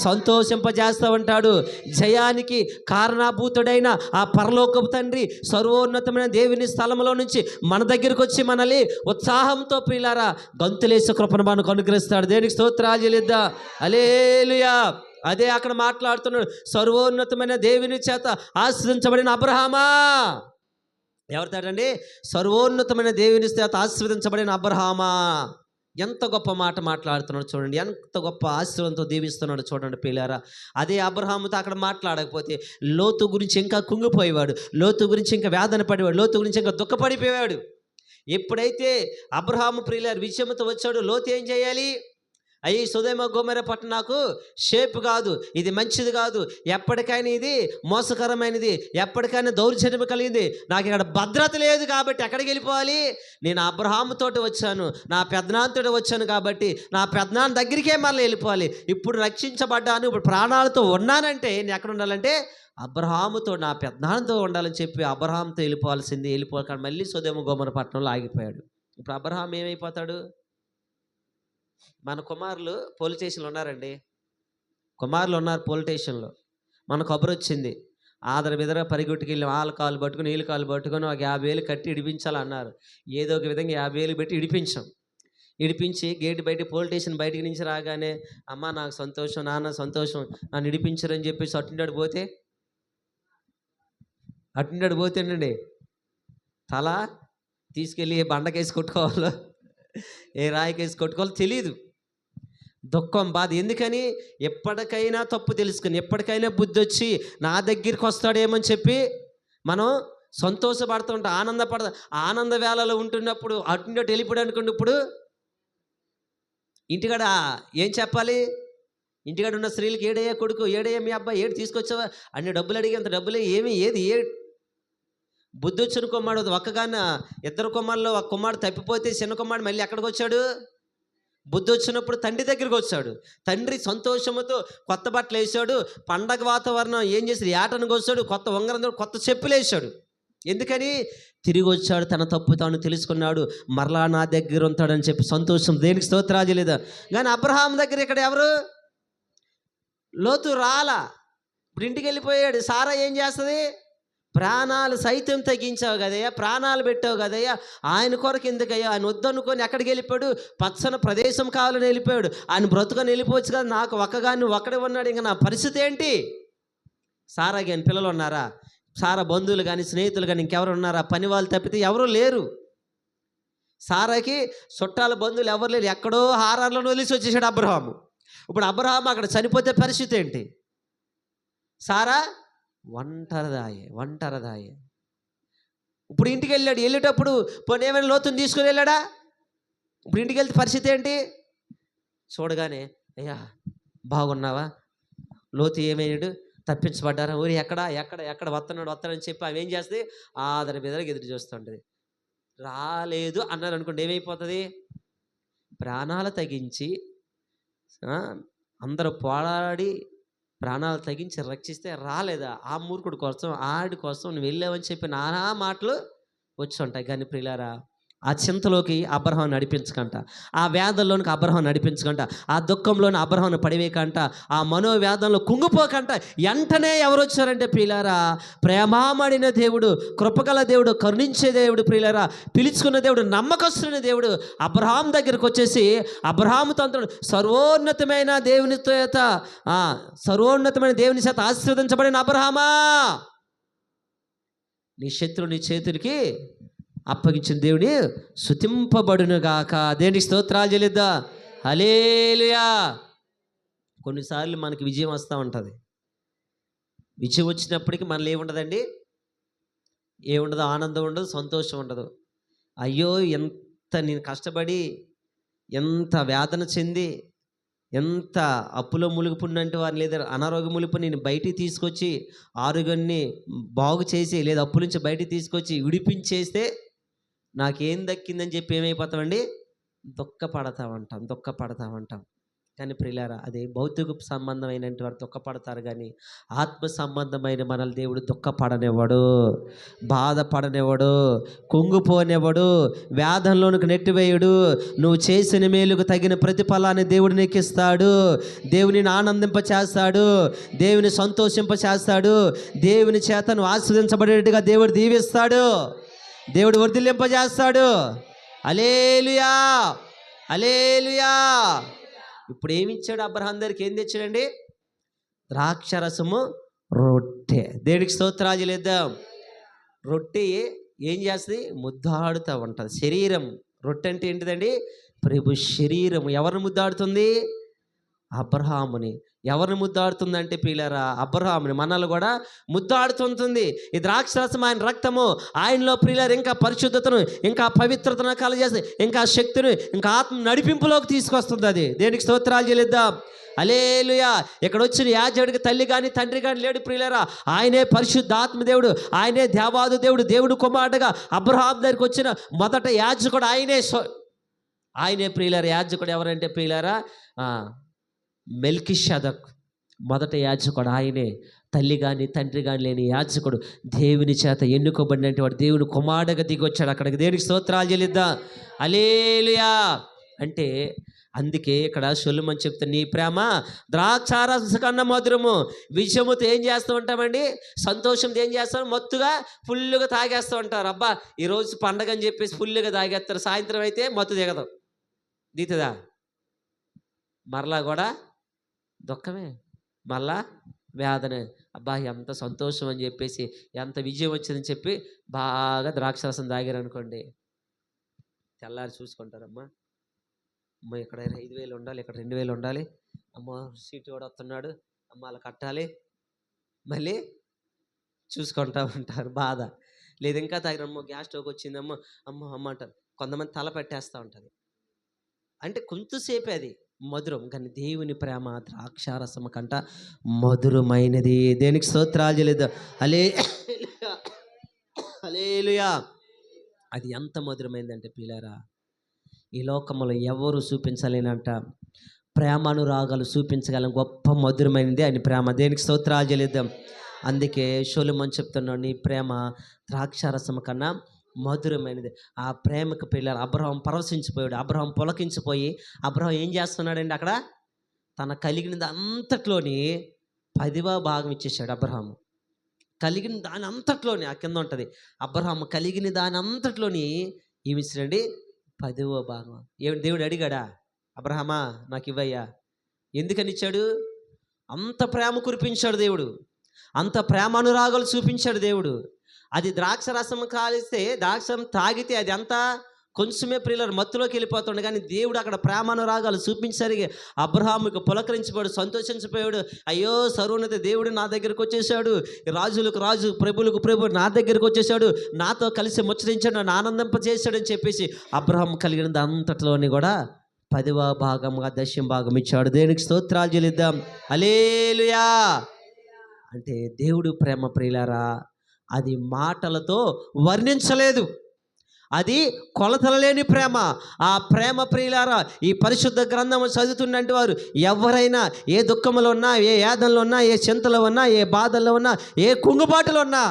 [SPEAKER 1] సంతోషింపజేస్తూ ఉంటాడు. జయానికి కారణభూతుడైన ఆ పరలోకపు తండ్రి సర్వోన్నతమైన దేవుని స్థలంలో నుంచి మన దగ్గరికి వచ్చి మనల్ని ఉత్సాహంతో ప్రియులారా గంతులేసే కృపను మనకు అనుగ్రహిస్తాడు. దేనికి స్తోత్రాలు చెల్లిద్దాం. హల్లెలూయా. అదే అక్కడ మాట్లాడుతున్నాడు, సర్వోన్నతమైన దేవుని చేత ఆశీర్వదించబడిన అబ్రహామా. ఎవరితాడండి? సర్వోన్నతమైన దేవుని చేత ఆశీర్వదించబడిన అబ్రహామా. ఎంత గొప్ప మాట మాట్లాడుతున్నాడు చూడండి, ఎంత గొప్ప ఆశీర్వాదంతో దీవిస్తున్నాడు చూడండి ప్రియులారా. అదే అబ్రహాముతో అక్కడ మాట్లాడకపోతే లోతు గురించి ఇంకా కుంగిపోయేవాడు, లోతు గురించి ఇంకా వేదన పడేవాడు, లోతు గురించి ఇంకా దుఃఖపడిపోయాడు. ఎప్పుడైతే అబ్రహాము ప్రియులారా విషయంతో వచ్చాడు, లోతు ఏం చేయాలి? అయ్యి సొదొమ గొమొర్రా పట్టణం నాకు షేప్ కాదు, ఇది మంచిది కాదు, ఎప్పటికైనా ఇది మోసకరమైనది, ఎప్పటికైనా దౌర్జన్యం కలిగింది, నాకు ఇక్కడ భద్రత లేదు కాబట్టి ఎక్కడికి వెళ్ళిపోవాలి? నేను అబ్రహాముతోటి వచ్చాను, నా పెద్దనాన్నతోటి వచ్చాను కాబట్టి నా పెద్దనాన్న దగ్గరికే మళ్ళీ వెళ్ళిపోవాలి. ఇప్పుడు రక్షించబడ్డాను, ఇప్పుడు ప్రాణాలతో ఉన్నానంటే నేను ఎక్కడ ఉండాలంటే అబ్రహాముతో, నా పెద్దనాన్నతో ఉండాలని చెప్పి అబ్రహాంతో వెళ్ళిపోవాల్సింది. వెళ్ళిపోవాలి మళ్ళీ సొదొమ గొమొర్రా పట్టణంలో ఆగిపోయాడు. ఇప్పుడు అబ్రహాం ఏమైపోతాడు? మన కుమారులు పోలీస్ స్టేషన్లో ఉన్నారండి, కుమారులు ఉన్నారు పోలీస్ స్టేషన్లో. మన కబురు వచ్చింది, ఆదర బెదర పరిగెట్టుకెళ్ళి వాళ్ళ కాలు పట్టుకుని వీళ్ళ కాలు పట్టుకొని ఒక 50,000 కట్టి ఇడిపించాలన్నారు. ఏదో ఒక విధంగా 50,000 పెట్టి ఇడిపించాం. ఇడిపించి గేట్ బయట పోలీస్ స్టేషన్ బయటికి నుంచి రాగానే అమ్మ నాకు సంతోషం, నాన్న సంతోషం, నన్ను ఇడిపించరని చెప్పేసి అటుండాడు పోతేనండి తల తీసుకెళ్ళి ఏ బండకేసి కొట్టుకోవాలో, ఏ రాయికేసి కొట్టుకోవాలో తెలియదు. దుఃఖం, బాధ. ఎందుకని? ఎప్పటికైనా తప్పు తెలుసుకుని, ఎప్పటికైనా బుద్ధి వచ్చి నా దగ్గరికి వస్తాడేమని చెప్పి మనం సంతోషపడుతూ ఉంటాం, ఆనందపడతాం. ఆనంద వేళలో ఉంటున్నప్పుడు అటు వెళ్ళిపోయాడు అనుకోండి, ఇప్పుడు ఇంటికాడ ఏం చెప్పాలి? ఇంటికాడ ఉన్న స్త్రీలకి ఏడయ్యా కొడుకు, ఏడయ్యా మీ అబ్బాయి, ఏడు తీసుకొచ్చావా, అన్ని డబ్బులు అడిగి అంత డబ్బులే ఏమి, ఏది బుద్ధి వచ్చిన కుమారుడు ఒక్కగాన, ఇద్దరు కుమారులు ఒక కుమారుడు తప్పిపోతే చిన్న కుమారుడు మళ్ళీ ఎక్కడికి వచ్చాడు? బుద్ధి వచ్చినప్పుడు తండ్రి దగ్గరికి వచ్చాడు. తండ్రి సంతోషంతో కొత్త బట్టలు వేసాడు, పండగ వాతావరణం ఏం చేశాడు? ఏటను కోసాడు, కొత్త ఉంగరం, కొత్త చెప్పులు వేసాడు. ఎందుకని? తిరిగి వచ్చాడు, తన తప్పు తాను తెలుసుకున్నాడు, మరలా నా దగ్గర ఉంటాడని చెప్పి సంతోషం. దేనికి స్తోత్రాలు లేదా? కానీ అబ్రహాం దగ్గర ఇక్కడ ఎవరు? లోతు రాలా, ఇప్పుడు ఇంటికి వెళ్ళిపోయాడు. సారా ఏం చేస్తుంది? ప్రాణాలు సైతం తగ్గించావు కదయ్యా, ప్రాణాలు పెట్టావు కదయ్యా, ఆయన కొరకు ఎందుకయ్యా, ఆయన వద్దనుకొని ఎక్కడికి వెళ్ళిపోయాడు? పచ్చని ప్రదేశం కావాలని వెళ్ళిపోయాడు. ఆయన బ్రతుకొని వెళ్ళిపోవచ్చు కదా, నాకు ఒక్కగాని ఒక్కడే ఉన్నాడు, ఇంకా నా పరిస్థితి ఏంటి? సారా కానీ పిల్లలు ఉన్నారా? సారా బంధువులు కానీ స్నేహితులు కానీ ఇంకెవరు ఉన్నారా? పని వాళ్ళు తప్పితే ఎవరు లేరు. సారాకి చుట్టాల బంధువులు ఎవరు లేరు. ఎక్కడో హారాలను వదిలేసి వచ్చేసాడు అబ్రహాము. ఇప్పుడు అబ్రహాము అక్కడ చనిపోతే పరిస్థితి ఏంటి? సారా ఒంటరిదాయే. ఇప్పుడు ఇంటికి వెళ్ళాడు. వెళ్ళేటప్పుడు పోనీ ఏమైనా లోతుని తీసుకుని వెళ్ళాడా? ఇప్పుడు ఇంటికి వెళ్తే పరిస్థితి ఏంటి? చూడగానే అయ్యా బాగున్నావా, లోతు ఏమైనాడు, తప్పించబడ్డారా, ఊరి ఎక్కడ ఎక్కడ ఎక్కడ వస్తున్నాడని చెప్పి అవి ఏం చేస్తుంది, ఆదర బెదరకి ఎదురు చూస్తుంటుంది. రాలేదు అన్నారు అనుకోండి, ఏమైపోతుంది? ప్రాణాలు తెగించి అందరూ పోరాడి ప్రాణాలు తెగించి రక్షిస్తే రాలేదా, ఆ మూర్ఖుడి కోసం ఆడి కోసం నువ్వు వెళ్ళావని చెప్పి నానా మాటలు వచ్చి ఉంటాయి. కానీ ప్రియులారా, ఆ చింతలోకి అబ్రహాం నడిపించకంట, ఆ వేదంలోనికి అబ్రహాం నడిపించకంట, ఆ దుఃఖంలోని అబ్రహాం పడివేయకంట, ఆ మనోవేదంలో కుంగిపోకంట. వెంటనే ఎవరు వచ్చారంటే ప్రియులారా, ప్రేమామడిన దేవుడు, కృపగల దేవుడు, కరుణించే దేవుడు, ప్రియులారా పిలుచుకున్న దేవుడు, నమ్మకస్తున్న దేవుడు అబ్రహాం దగ్గరికి వచ్చేసి అబ్రహాముతో అంటాడు, సర్వోన్నతమైన దేవుని చేత ఆశీర్వదించబడిన అబ్రహామా, నీ శత్రువు నీ చేతులకి అప్పగించిన దేవుని స్తుతింపబడునుగాక. దేనికి స్తోత్రాలు చెల్లిద్దా? హల్లెలూయా. కొన్నిసార్లు మనకి విజయం వస్తూ ఉంటుంది. విజయం వచ్చినప్పటికీ మనలో ఏముండదండి, ఏముండదు, ఆనందం ఉండదు, సంతోషం ఉండదు. అయ్యో ఎంత నేను కష్టపడి, ఎంత వేదన చెంది, ఎంత అప్పులో మునిగిపోయినంటే వారు, లేదా అనారోగ్యం మునిగిపోయి నేను బయటికి తీసుకొచ్చి ఆరోగ్యాన్ని బాగు చేసి, లేదా అప్పుల నుంచి బయటికి తీసుకొచ్చి విడిపించేస్తే నాకేం దక్కిందని చెప్పి ఏమైపోతామండి, దుఃఖపడతామంటాం. కానీ ప్రియులారా, అదే భౌతిక సంబంధమైన వారు దుఃఖపడతారు, కానీ ఆత్మ సంబంధమైన మనల్ని దేవుడు దుఃఖపడనివ్వడు, బాధపడనివ్వడు, కుంగిపోనివ్వడు, వేదంలోనికి నెట్టివేయుడు. నువ్వు చేసిన మేలుకు తగిన ప్రతిఫలాన్ని దేవుడు నీకు ఇస్తాడు. దేవునిని ఆనందింపచేస్తాడు, దేవుని సంతోషింపచేస్తాడు, దేవుని చేత నువ్వు ఆస్వాదించబడేట్టుగా దేవుడు దీవిస్తాడు, దేవుడు వర్ధిల్లింపజేస్తాడు. హల్లెలూయా, హల్లెలూయా. ఇప్పుడు ఏమి ఇచ్చాడు అబ్రహాం దగ్గరికి? ఏం తెచ్చాడండి? ద్రాక్షరసము, రొట్టె. దేనికి స్తోత్రాలు చెల్లిద్దాం. రొట్టె ఏం చేస్తుంది? ముద్దాడుతూ ఉంటుంది శరీరం. రొట్టె అంటే ఏంటిదండి? ప్రభు శరీరం. ఎవరిని ముద్దాడుతుంది? అబ్రహాముని. ఎవరిని ముద్దాడుతుందంటే ప్రియులారా, అబ్రహాముని. మనల్ని కూడా ముద్దాడుతుంటుంది. ఈ ద్రాక్షరసం ఆయన రక్తము, ఆయనలో ప్రియులారు ఇంకా పరిశుద్ధతను, ఇంకా పవిత్రతను కలగజేస్తుంది, ఇంకా శక్తిని, ఇంకా ఆత్మ నడిపింపులోకి తీసుకొస్తుంది. అది దేనికి స్తోత్రాలు చెల్లిద్దాం. హల్లెలూయా. ఇక్కడ వచ్చిన యాజకుడికి తల్లి కానీ తండ్రి కానీ లేడు ప్రియులారా, ఆయనే పరిశుద్ధాత్మ దేవుడు, ఆయనే దేవాది దేవుడు, దేవుడు కుమారుడుగా అబ్రహాం దగ్గరికి వచ్చిన మొదట యాజకుడు ఆయనే ప్రియులారా. యాజకుడు ఎవరంటే ప్రియులారా, మెల్కీషెదెకు మొదట యాజకుడు ఆయనే. తల్లి కానీ తండ్రి కానీ లేని యాజకుడు, దేవుని చేత ఎన్నుకోబడినటువంటి వాడు, దేవుని కుమారుడుగా దిగి వచ్చాడు అక్కడికి. దేనికి స్తోత్రాలు చెల్లిద్దాం. హల్లెలూయా. అంటే అందుకే ఇక్కడ సొలొమోను చెప్తే, నీ ప్రేమ ద్రాక్షారస కన్నా మధురము. విషయముతో ఏం చేస్తూ ఉంటామండి, సంతోషంతో ఏం చేస్తాం, మత్తుగా ఫుల్గా తాగేస్తూ ఉంటారు. అబ్బా ఈరోజు పండగ అని చెప్పేసి ఫుల్గా తాగేస్తారు. సాయంత్రం అయితే మత్తు దిగదు, దిగుతుందా? మరలా కూడా దుఃఖమే, మళ్ళా వేదనే. అబ్బా ఎంత సంతోషం అని చెప్పేసి, ఎంత విజయం వచ్చిందని చెప్పి బాగా ద్రాక్షరసం తాగారు అనుకోండి, తెల్లారి చూసుకుంటారమ్మా, అమ్మ ఇక్కడ 5,000 ఉండాలి, ఇక్కడ 2,000 ఉండాలి, అమ్మ సీటు కూడా వస్తున్నాడు, అమ్మ అలా కట్టాలి, మళ్ళీ చూసుకుంటా ఉంటారు బాధ. లేదు ఇంకా తాగిరమ్మో గ్యాస్ స్టవ్ వచ్చిందమ్మో, అమ్మ అంటారు. కొంతమంది తల పెట్టేస్తూ ఉంటుంది. అంటే కొంతసేపే అది మధురం, కానీ దేవుని ప్రేమ ద్రాక్షారసం కంట మధురమైనది. దేనికి స్తోత్రాలు చెల్లిద్దాం. హల్లెలూయా. అది ఎంత మధురమైందంటే ప్రియులారా, ఈ లోకంలో ఎవరు చూపించలేనంట ప్రేమానురాగాలు చూపించగల గొప్ప మధురమైనది ఆయన ప్రేమ. దేనికి స్తోత్రాలు చెల్లిద్దాం. అందుకే సొలొమోను చెప్తున్నాడు, నీ ప్రేమ ద్రాక్షారసం కన్నా మధురమైనది. ఆ ప్రేమకు పిల్లలు అబ్రహాం పరవశించిపోయాడు. అబ్రహాం పులకించిపోయి, అబ్రహాం ఏం చేస్తున్నాడండి, అక్కడ తన కలిగినది అంతట్లోని 10వ భాగం ఇచ్చేసాడు. అబ్రహాము కలిగిన దాని అంతట్లోని, ఆ కింద ఉంటుంది, అబ్రహాము కలిగిన దాని అంతట్లోని ఏమి ఇచ్చాడండి, 10వ భాగం. ఏమిటి దేవుడు అడిగాడా, అబ్రహామా నాకు ఇవ్వయ్యా? ఎందుకని ఇచ్చాడు? అంత ప్రేమ కురిపించాడు దేవుడు, అంత ప్రేమానురాగాలు చూపించాడు దేవుడు. అది ద్రాక్ష రసం కాలిస్తే, ద్రాక్షం తాగితే అది అంతా కొంచెమే ప్రియులారా మత్తులోకి వెళ్ళిపోతుండే, కానీ దేవుడు అక్కడ ప్రేమానురాగాలు చూపించరికి అబ్రహాముకు పులకరించిపోయాడు, సంతోషించిపోయాడు. అయ్యో సర్వోన్నత దేవుడు నా దగ్గరికి వచ్చేసాడు, రాజులకు రాజు ప్రభులకు ప్రభు నా దగ్గరికి వచ్చేసాడు, నాతో కలిసి ముచ్చరించాడు, నన్ను ఆనందింపజేశాడని చెప్పేసి అబ్రహాం కలిగినది అంతట్లోని కూడా 10వ భాగంగా 10వ భాగం ఇచ్చాడు. దేనికి స్తోత్రాలు చెల్లిద్దాం. హల్లెలూయా. అంటే దేవుడు ప్రేమ ప్రియులారా అది మాటలతో వర్ణించలేదు, అది కొలతలు లేని ప్రేమ. ఆ ప్రేమ ప్రియులారా ఈ పరిశుద్ధ గ్రంథము చదువుతున్నట్టు వారు ఎవరైనా ఏ దుఃఖంలో ఉన్నా, ఏ యాదంలో ఉన్నా, ఏ చింతలో ఉన్నా, ఏ బాధల్లో ఉన్నా, ఏ కుంగుబాటులో ఉన్నా,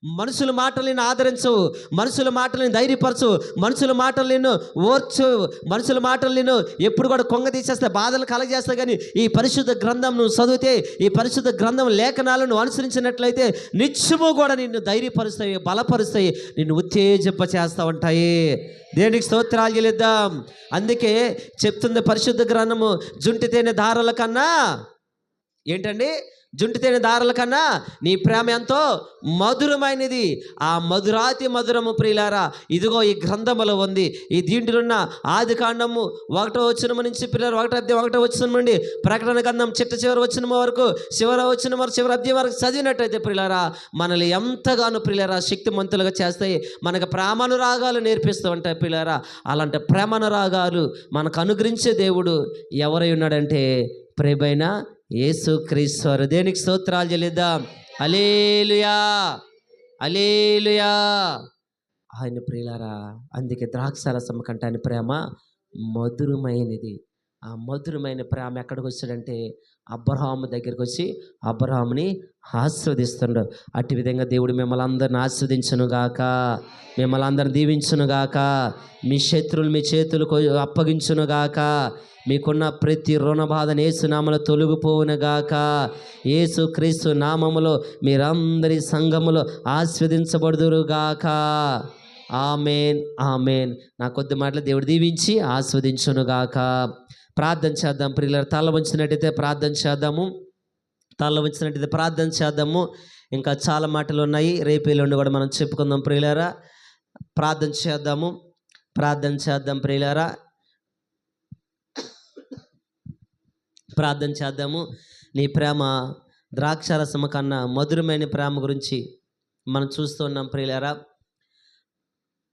[SPEAKER 1] మనుషుల మాటలను ఆదరించవు, మనుషుల మాటలను ధైర్యపరచు, మనుషుల మాటలను ఓర్చు, మనుషుల మాటలను ఎప్పుడు కూడా కొంగ తీసేస్తే బాధలు కలగజేస్తాయి. కానీ ఈ పరిశుద్ధ గ్రంథం నువ్వు చదివితే, ఈ పరిశుద్ధ గ్రంథం లేఖనాలను అనుసరించినట్లయితే నిత్యము కూడా నిన్ను ధైర్యపరుస్తాయి, బలపరుస్తాయి, నిన్ను ఉత్తేజింప చేస్తూ ఉంటాయి. దేనికి స్తోత్రాలు చెల్లిద్దాం. అందుకే చెప్తుంది పరిశుద్ధ గ్రంథము, జుంటి తేనె దారాల కన్నా ఏంటండి, జుంటి తేనె దారాల కన్నా నీ ప్రేమ ఎంతో మధురమైనది. ఆ మధురాతి మధురము ప్రియులారా ఇదిగో ఈ గ్రంథములో ఉంది. ఈ దీంట్లో ఉన్న ఆది కాండము 1వ వచనం నుంచి పిల్లలు 1వ అధ్యాయం 1వ వచనం నుండి ప్రకటన గ్రంథం చివరి వచనం వరకు చివరి అధ్యాయం వరకు చదివినట్టయితే ప్రియులారా మనల్ని ఎంతగానో ప్రియులారా శక్తిమంతులుగా చేస్తాయి, మనకు ప్రేమానురాగాలు నేర్పిస్తూ ఉంటాయి ప్రియులారా. అలాంటి ప్రేమానురాగాలు మనకు అనుగ్రహించే దేవుడు ఎవరై ఉన్నాడంటే ప్రేమైన యేసుక్రీస్తు. దేనికి స్తోత్రాలు చెల్లిద్దాం. హల్లెలూయా, హల్లెలూయా. ఆయన ప్రియులారా అందుకే ద్రాక్షారసం కంటే ఆయన ప్రేమ మధురమైనది. ఆ మధురమైన ప్రేమ ఎక్కడికి వచ్చాడంటే అబ్రహాము దగ్గరికి వచ్చి అబ్రహాముని ఆస్వాదిస్తుండు. అట్టి విధంగా దేవుడు మిమ్మల్ని అందరిని ఆస్వాదించునుగాక, మిమ్మల్ని అందరిని దీవించునుగాక, మీ శత్రువులు మీ చేతులకు అప్పగించునుగాక, మీకున్న ప్రతి రుణ బాధను యేసు నామములో తొలగిపోవునుగాక. యేసు క్రీస్తు నామములో మీరందరి సంఘములో ఆస్వాదించబడుదురుగాక. ఆమేన్, ఆమేన్. నా కొద్ది మాటలు దేవుడు దీవించి ఆస్వాదించునుగాక. ప్రార్థన చేద్దాం ప్రియులారా. తల వంచినట్టయితే ప్రార్థన చేద్దాము, తల వంచినట్టయితే ప్రార్థన చేద్దాము. ఇంకా చాలా మాటలు ఉన్నాయి, రేపు ఎల్లుండి కూడా మనం చెప్పుకుందాం ప్రియులారా. ప్రార్థన చేద్దాము, ప్రార్థన చేద్దాం ప్రియులారా, ప్రార్థన చేద్దాము. నీ ప్రేమ ద్రాక్షారసము కన్నా మధురమైన ప్రేమ గురించి మనం చూస్తున్నాం ప్రియులారా.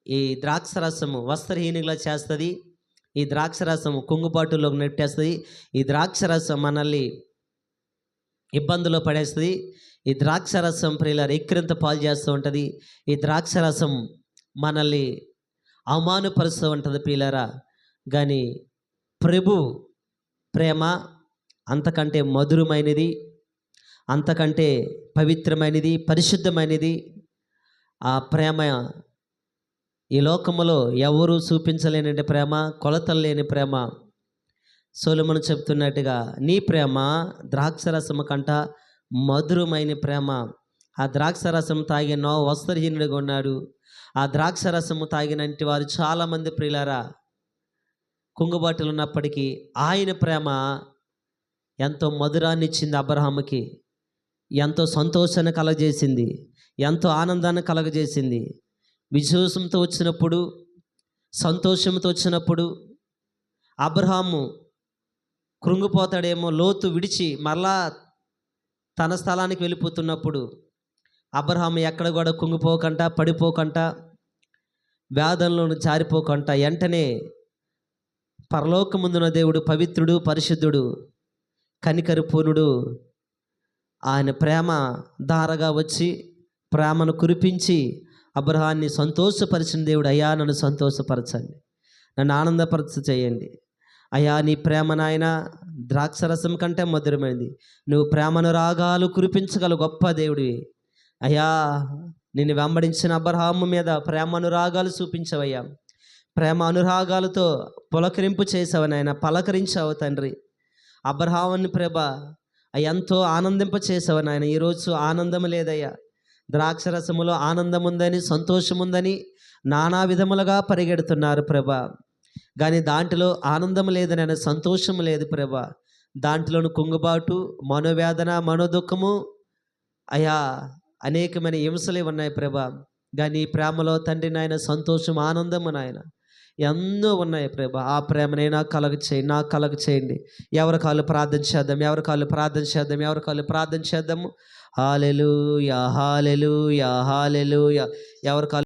[SPEAKER 1] ఈ ద్రాక్షరసము వస్త్రహీనులా చేస్తుంది, ఈ ద్రాక్షరసము కుంగుబాటులోకి నెట్టేస్తుంది, ఈ ద్రాక్షరసం మనల్ని ఇబ్బందులో పడేస్తుంది, ఈ ద్రాక్షరసం ప్రియులారా ఎక్కిరింత పాలు చేస్తూ ఉంటుంది, ఈ ద్రాక్షరసం మనల్ని అవమానపరుస్తూ ఉంటుంది ప్రియులారా. కానీ ప్రభు ప్రేమ అంతకంటే మధురమైనది, అంతకంటే పవిత్రమైనది, పరిశుద్ధమైనది. ఆ ప్రేమ ఈ లోకములో ఎవరు చూపించలేని ప్రేమ, కొలతలు లేని ప్రేమ. సొలొమోను చెప్తున్నట్టుగా నీ ప్రేమ ద్రాక్షరసము కంట మధురమైన ప్రేమ. ఆ ద్రాక్షరసం తాగిన వస్త్రహీనుడిగా ఉన్నాడు. ఆ ద్రాక్షరసము తాగినంటి వారు చాలామంది ప్రియులారా కుంగుబాటులు ఉన్నప్పటికీ ఆయన ప్రేమ ఎంతో మధురాన్ని ఇచ్చింది అబ్రహాముకి, ఎంతో సంతోషాన్ని కలగజేసింది, ఎంతో ఆనందాన్ని కలగజేసింది. విశ్వాసంతో వచ్చినప్పుడు, సంతోషంతో వచ్చినప్పుడు అబ్రహాము కృంగిపోతాడేమో, లోతు విడిచి మరలా తన స్థలానికి వెళ్ళిపోతున్నప్పుడు అబ్రహాము ఎక్కడ కూడా కుంగిపోకుండా, పడిపోకుండా, వ్యాధంలోను జారిపోకుండా వెంటనే పరలోకముందున దేవుడు పవిత్రుడు, పరిశుద్ధుడు, కనికరపూర్ణుడు ఆయన ప్రేమ ధారగా వచ్చి ప్రేమను కురిపించి అబ్రహాన్ని సంతోషపరిచిన దేవుడు, అయ్యా నన్ను సంతోషపరచండి, నన్ను ఆనందపరచ చేయండి, అయ్యా నీ ప్రేమ నాయన ద్రాక్షరసం కంటే మధురమైంది, నువ్వు ప్రేమను రాగాలు కురిపించగల గొప్ప దేవుడివి అయ్యా. నిన్ను వెంబడించిన అబ్రహాము మీద ప్రేమ అనురాగాలు చూపించవయ్యా, ప్రేమ అనురాగాలతో పులకరింపు చేసావు నాయన, పలకరించావు తండ్రి. అబ్రహాముని ప్రభ ఎంతో ఆనందింప చేసావు నాయన. ఈరోజు ఆనందం లేదయ్యా, ద్రాక్షరసములో ఆనందం ఉందని, సంతోషం ఉందని నానా విధములుగా పరిగెడుతున్నారు ప్రభ, కానీ దాంట్లో ఆనందం లేదని, సంతోషం లేదు ప్రభ. దాంట్లోని కుంగుబాటు, మనోవేదన, మనోదుఖము అయ్యా అనేకమైన హింసలే ఉన్నాయి ప్రభ. కానీ ఈ ప్రేమలో తండ్రి నాయన సంతోషం, ఆనందము నాయన ఎన్నో ఉన్నాయి ప్రభా. ఆ ప్రేమనే నాకు కలగ చేయండి. ఎవరి కాళ్ళు ప్రార్థన చేద్దాం, ఎవరి కాళ్ళు ప్రార్థన చేద్దాము. హల్లెలూయా, హల్లెలూయా, హల్లెలూయా. ఎవరి కాళ్ళు